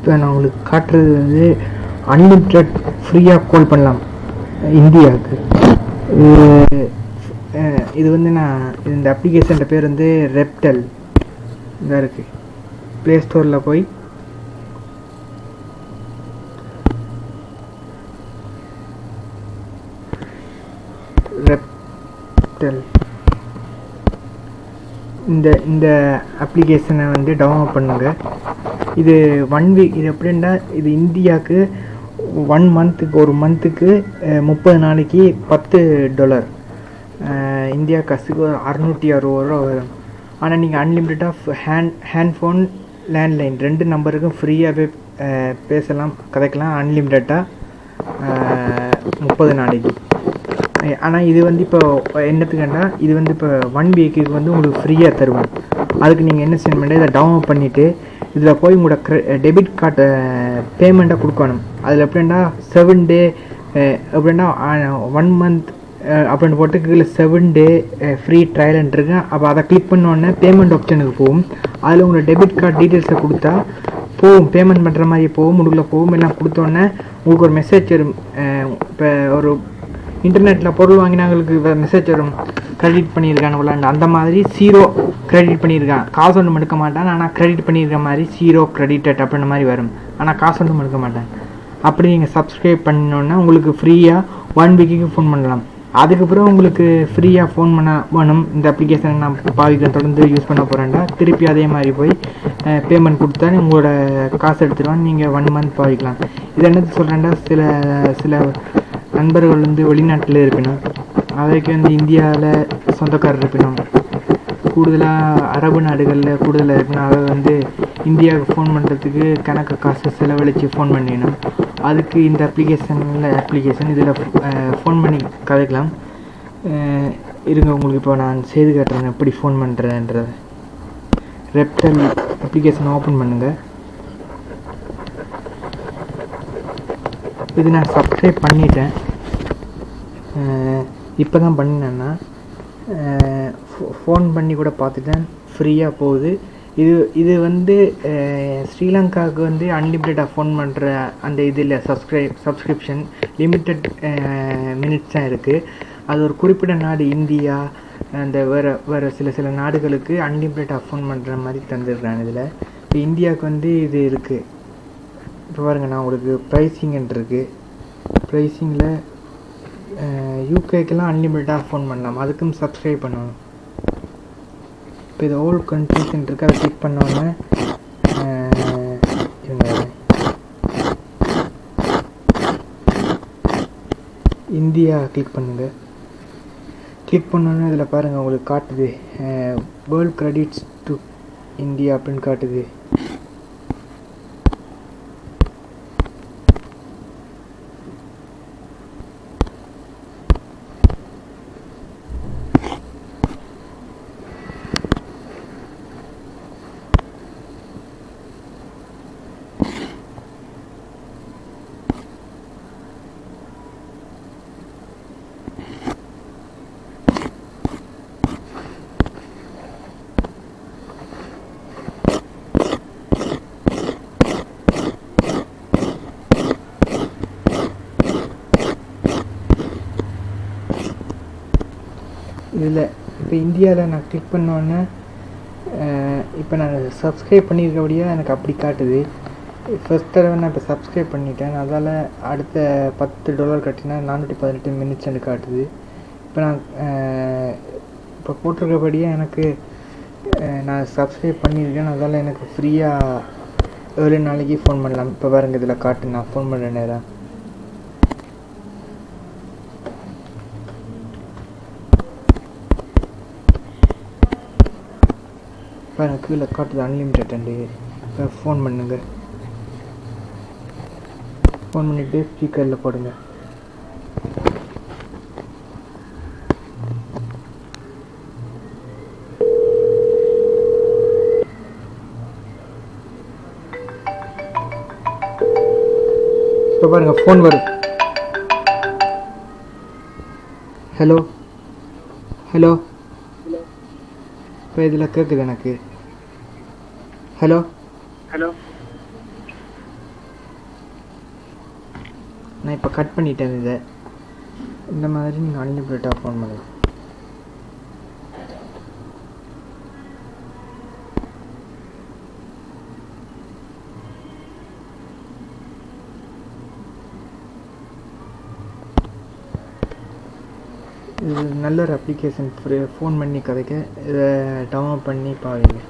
இப்போ நான் உங்களுக்கு காட்டுறது வந்து அன்லிமிட்டெட் ஃப்ரீயாக கால் பண்ணலாம் இந்தியாவுக்கு. இது வந்து நான் இந்த அப்ளிகேஷன் பேர் வந்து ரெப்டல். இதாக இருக்குது, ப்ளே ஸ்டோரில் போய் ரெப்டல் இந்த அப்ளிகேஷனை வந்து டவுன்லோட் பண்ணுங்கள். இது 1 வீக். இது எப்படின்னா இது இந்தியாவுக்கு 1 மந்த்துக்கு, ஒரு மந்த்துக்கு 30 நாளைக்கு $10. இந்தியா காசுக்கு 660 ரூபா வரும். ஆனால் நீங்கள் அன்லிமிட்டடாக ஹேண்ட் ஃபோன், லேண்ட்லைன் 2 நம்பருக்கும் ஃப்ரீயாகவே பேசலாம், கதைக்கலாம் அன்லிமிட்டடாக 30 நாளைக்கு. ஆனால் இது வந்து இப்போ என்னத்துக்குன்னா இது வந்து இப்போ 1 வீக்குக்கு வந்து உங்களுக்கு ஃப்ரீயாக தருவேன். அதுக்கு நீங்கள் என்ன செய்யணும், இதை டவுன்லோட் பண்ணிவிட்டு இதில் போய் உங்களோட டெபிட் கார்டை பேமெண்ட்டாக கொடுக்கணும். அதில் எப்படின்னா 7 டே எப்படின்னா 1 மந்த் அப்படின்னு போட்டு கீழே 7 டே ஃப்ரீ ட்ரையல்ன்ட்டு இருக்கேன். அப்போ அதை கிளிக் பண்ணோடனே பேமெண்ட் ஆப்ஷனுக்கு போகும். அதில் உங்களோட டெபிட் கார்டு டீட்டெயில்ஸை கொடுத்தா போகும், பேமெண்ட் பண்ணுற மாதிரி போகும், முடுக்கில் போகும். எல்லாம் கொடுத்தோடனே உங்களுக்கு ஒரு மெசேஜ் வரும். இப்போ ஒரு இன்டர்நெட்டில் பொருள் வாங்கினாங்களுக்கு மெசேஜ் வரும், கிரெடிட் பண்ணியிருக்கான்னு விளாண்டு. அந்த மாதிரி 0 கிரெடிட் பண்ணியிருக்கான், காசு ஒன்றும் எடுக்க மாட்டான். ஆனால் கிரெடிட் பண்ணியிருக்க மாதிரி 0 கிரெடிட்டட் அப்படின்ற மாதிரி வரும். ஆனால் காசு ஒன்றும் எடுக்க மாட்டேன். அப்படி நீங்கள் சப்ஸ்கிரைப் பண்ணோன்னா உங்களுக்கு ஃப்ரீயாக 1 வீக்குக்கு ஃபோன் பண்ணலாம். அதுக்கப்புறம் உங்களுக்கு ஃப்ரீயாக ஃபோன் பண்ண வேணும். இந்த அப்ளிகேஷனை நான் பாவிக்க தொடர்ந்து யூஸ் பண்ண போகிறேன்டா, திருப்பி அதே மாதிரி போய் பேமெண்ட் கொடுத்தா உங்களோட காசு எடுத்துருவான், நீங்கள் 1 மந்த் பாவிக்கலாம். இது என்னது சொல்கிறேன்டா, சில நண்பர்கள் வந்து வெளிநாட்டில் இருக்கணும், அதைக்கு வந்து இந்தியாவில் சொந்தக்காரர் இருக்கணும், கூடுதலாக அரபு நாடுகளில் கூடுதலாக இருக்கணும். அதை வந்து இந்தியாவுக்கு ஃபோன் பண்ணுறதுக்கு கணக்கு காசு செலவழித்து ஃபோன் பண்ணிடணும். அதுக்கு இந்த அப்ளிகேஷன் இதில் ஃபோன் பண்ணி கதைக்கலாம். இருங்க, உங்களுக்கு இப்போ நான் செய்து காட்டுறேன் எப்படி ஃபோன் பண்ணுறேன்றதை. ரெப்டல் அப்ளிகேஷன் ஓப்பன் பண்ணுங்கள். இது நான் சப்ஸ்கிரைப் பண்ணிட்டேன். இப்போ தான் பண்ணினேன்னா ஃபோன் பண்ணி கூட பார்த்துட்டேன், ஃப்ரீயாக போகுது. இது வந்து ஸ்ரீலங்காவுக்கு வந்து அன்லிமிட்டடாக ஃபோன் பண்ணுற அந்த இதில் சப்ஸ்கிரிப்ஷன் லிமிட்டட் மினிட்ஸ் தான் இருக்குது. அது ஒரு குறிப்பிட்ட நாடு இந்தியா, அந்த வேறு சில நாடுகளுக்கு அன்லிமிட்டடாக ஃபோன் பண்ணுற மாதிரி தந்துடுறாங்க. இதில் இப்போ இந்தியாவுக்கு வந்து இது இருக்குது. இப்போ பாருங்கள், நான் உங்களுக்கு ப்ரைஸிங்கன்ட்டு இருக்குது. ப்ரைஸிங்கில் யூகேக்கெல்லாம் அன்லிமிட்டடாக ஃபோன் பண்ணலாம், அதுக்கும் சப்ஸ்கிரைப் பண்ணணும். இப்போ இது ஓல்ட் கண்ட்ரிஸ்ன்னு இருக்குது, அதை கிளிக் பண்ணோன்னே இந்தியா கிளிக் பண்ணுங்கள். கிளிக் பண்ணோன்னே இதில் பாருங்கள் உங்களுக்கு காட்டுது வேர்ல்ட் கிரெடிட்ஸ் டு இந்தியா அப்படின்னு காட்டுது. இதில் இப்போ இந்தியாவில் நான் கிளிக் பண்ணோன்னே இப்போ நான் சப்ஸ்கிரைப் பண்ணியிருக்கபடியாக எனக்கு அப்படி காட்டுது. ஃபஸ்ட் தடவை நான் இப்போ சப்ஸ்கிரைப் பண்ணிட்டேன், அதால் அடுத்த $10 கட்டினா 418 மினிட்ஸ் எனக்கு காட்டுது. இப்போ நான் இப்போ போட்டிருக்கபடியாக எனக்கு நான் சப்ஸ்கிரைப் பண்ணியிருக்கேன், அதால் எனக்கு ஃப்ரீயாக 7 நாளைக்கு ஃபோன் பண்ணலாம். இப்போ பாருங்கள் இதில் காட்டு, நான் ஃபோன் பண்ணுற நேரம் பாருங்கள், கீழே காட்டுது அன்லிமிட்டட். இப்போ ஃபோன் பண்ணுங்கள், ஃபோன் பண்ணிவிட்டு ஸ்பீக்கரில் போடுங்க. இப்போ பாருங்கள் ஃபோன் வரும். ஹலோ ஹலோ, இப்போ இதில் கேட்குது எனக்கு. ஹலோ ஹலோ, நான் இப்போ கட் பண்ணிட்டேன். இதை இந்த மாதிரி நீங்கள் அன்லிமிட்டடாக ஃபோன் பண்ணுங்கள். இது நல்ல ஒரு அப்ளிகேஷன், ஃபோன் பண்ணி கதைக்க. இதை டவுன்லோட் பண்ணி பாருங்க.